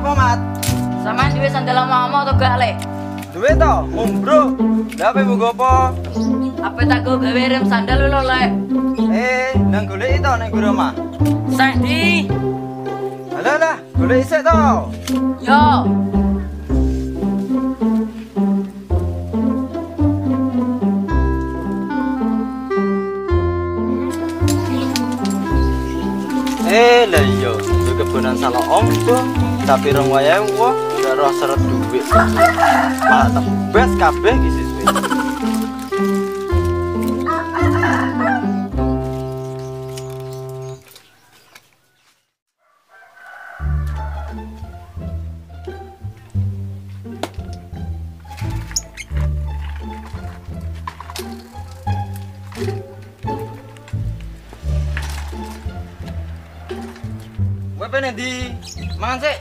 apa, Mat? Sampeyan duwe sandal lama atau gak, Lek? Duwe to, Bro. Lah apa mbok apa? Apa tak go gawe rem sandal lho, Lek? Nang goleki to nang guru omah. Sek di. Alah, goleki sik to. Yo. Lah iya, yo kebonan salah ombo, tapi rong wayahe wah gak ora seret duit. Malah tebes kabeh iki siswi. Kowe pengen ndi? Mangan sik.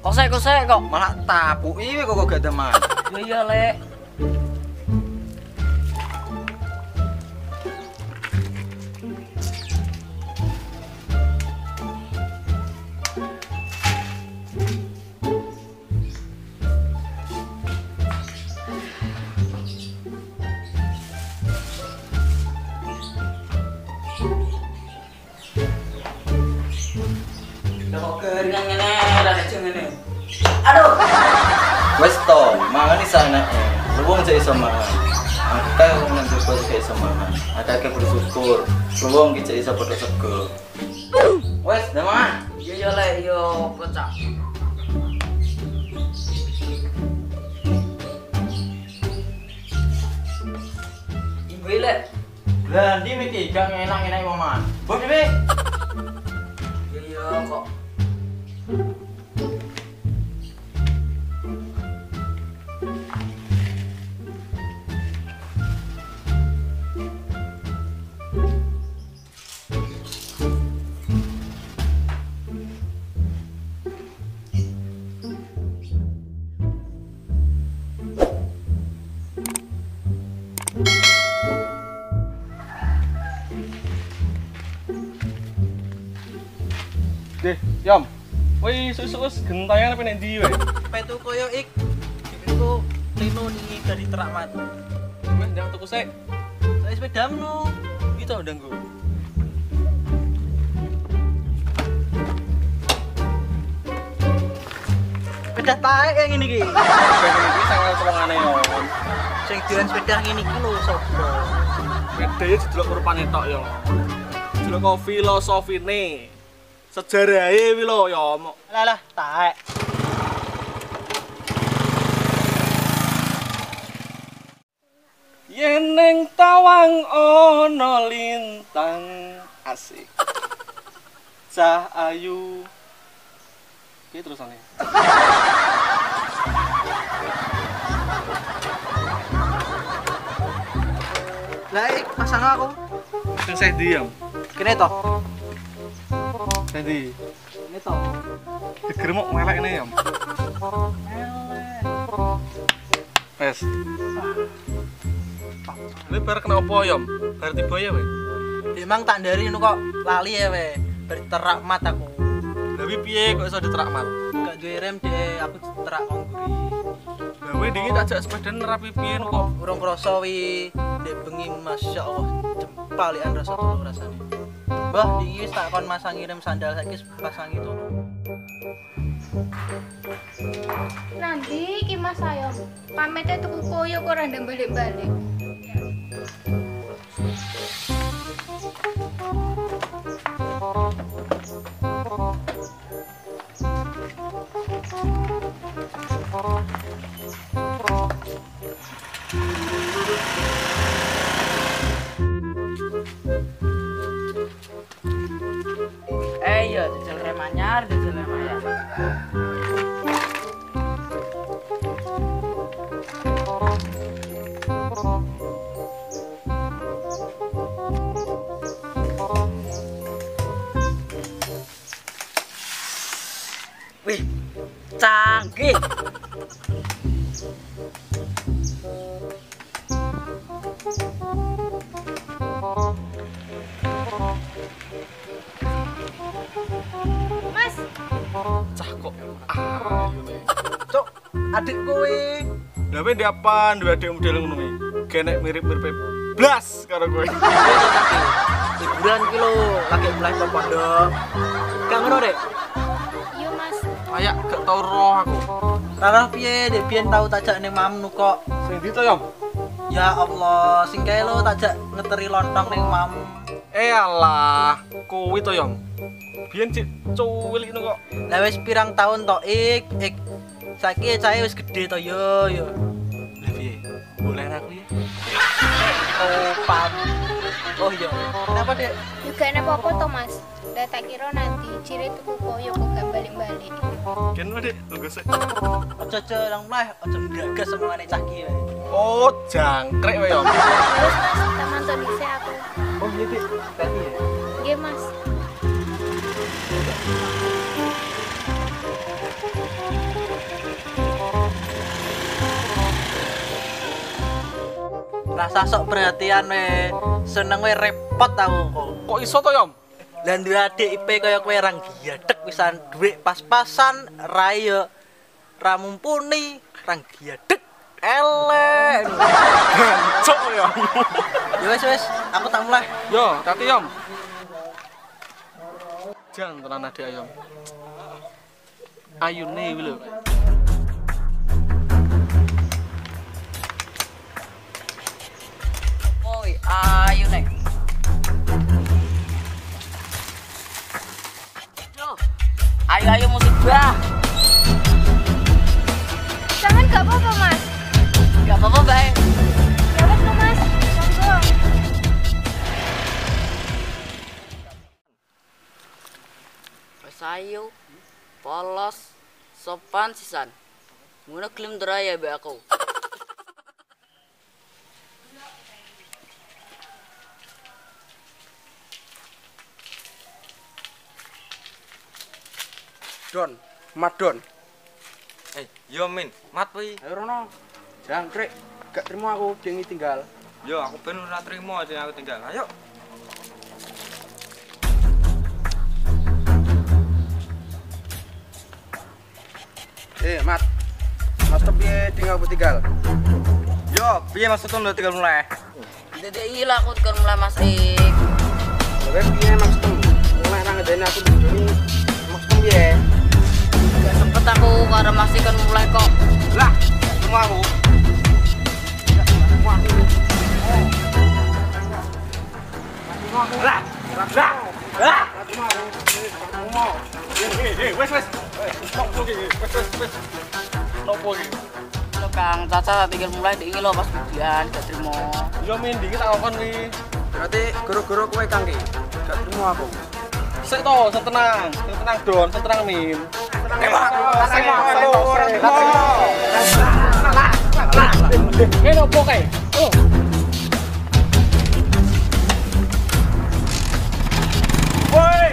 Kosek kok. Malah tapuki kowe kok gak teman. Yo iya, Lek. Kok keringan ngene, ora kecil ngene. Aduh. Wes to, mangan iki sanake. Luwung sik iso mangan. Akeh wong nang jero sik iso mangan. Akeh bersyukur. Luwung iki sik iso padha sego. Wes, mangan. Yo yo, Lek, yo pecah. Ibu Lek. Lah ndi iki gak enak-enak wong mangan. Mbok dhewe. Yo yo kok. Deh, Yom. Woi, sus gentayangan apa nek ndi wae? Petu koyo ik. Itu Rino nih dari Teramat. Wes ndang tuku sik. Saya sepeda no. Itu udah gue. Sepeda taek kayak gini ki. Pengen iki sangat sewangane yo. Sing jualan sepeda ngene iki lho sopo. Gedhe didelok rupane tok yo. Delok kok filosofine. Sejarahe wi lho yo. Lah taek. Yen ning tawang ana lintang asik. Cah ayu. Piye terusane? Lah ik pasang aku. Sing saya diam. Kene to. Jadi, Kene to. digeremuk melek ne ya. Wes. Ini bar kena apa ya? Bar tiba ya we. Emang tak ndari ngono kok lali ya we. Berterak mat aku. Tapi piye kok iso diterakmat? Gak duwe rem deh, aku terak kongguri. Lah we dingi tak jak sepeda nerapi piye no kok. Urung krasa wi, ndek bengi masyaallah jempalian rasa telu rasane. Mbah, iki wis tak kon masangi rem sandal saiki pasangi telu. Nanti iki Mas ayo pamete tuku koyo kok ora ndang balik-balik. Iya, jajal rem anyar, jajal rem anyar. Wih, canggih. Mas, Cah kok ayu nih. Cok, adik kowe. Tapi di apa? Dua adik model ngono iki. Genek mirip-mirip blas karo kowe. Liburan ki lho, lagi mulai ke pondok. Gak ngono, Dek? Iya mas. Kayak gak tau roh aku. Rara piye, Dek biyen tau tajak ning mamnu kok. Sing ndi to, Yom? Ya Allah, sing kae lho tajak ngeteri lontong ning mam. Alah, kowe to, Yom. Biyen cik cuwil ngono kok. Lah wis pirang tahun to, Ik. Saiki cahe wis gede to, yo. Lah piye? Boleh aku ya? Oh, pam. Oh iya. Kenapa, Dek? Juga ada apa-apa toh mas. Udah tak kira nanti ciri tuku koyo kok gak balik-balik. Ken Dek, tunggu sik. Ojo nang mleh, ojo gagas semangane cah ki wae. Oh, jangkrik wae, Yom. Terus mas, tak mantau dhisik aku. Oh iya, Dek. Tadi ya. Nggih mas. Rasa sok perhatian we. Seneng we repot aku kok. Kok iso to, Yom? Lah duwe adik IP kaya kowe rang giadek pisan dhuwit pas-pasan rai yo ra mumpuni rang giadek elek. Cok, Yom. Ya wis, aku tak mulai. Yo, hati Yom. Jangan tenan adik Yom. Ayune iki lho. Oi, ayo nek. Yo. Ayo musik bah. Jangan gak apa-apa mas. Gak apa-apa, Mbak. Ya wes lo mas. Monggo. Wes ayo. Polos, sopan sisan. Muna klim deraya be aku. Don, mat Don. Yo Min, mat pi. Ayo Rono, jangkrik, gak terima aku jengi tinggal. Yo aku ben ora trimo sing aku tinggal. Ayo. Mat, mas piye tinggal aku tinggal. Yo, piye maksudmu udah tinggal mulai? Dedek ilah aku kan mulai Mas Ik. Kowe piye maksudmu? Mulai nang ngedeni aku duduni. Maksudmu piye? Gak sempet aku karo Mas Ik kan mulai kok. Lah, semua aku. Wes. Nopo iki? Wes. Nopo iki? Lo Kang Caca tinggal mulai diingi lo pas ujian gak terima. Yo Min, iki tak kokon wi. Berarti guru-guru kowe Kang ki. Gak terima aku. Sik to, sing tenang Don, sing tenang Min. Eh, nopo kae? Oh. Woi,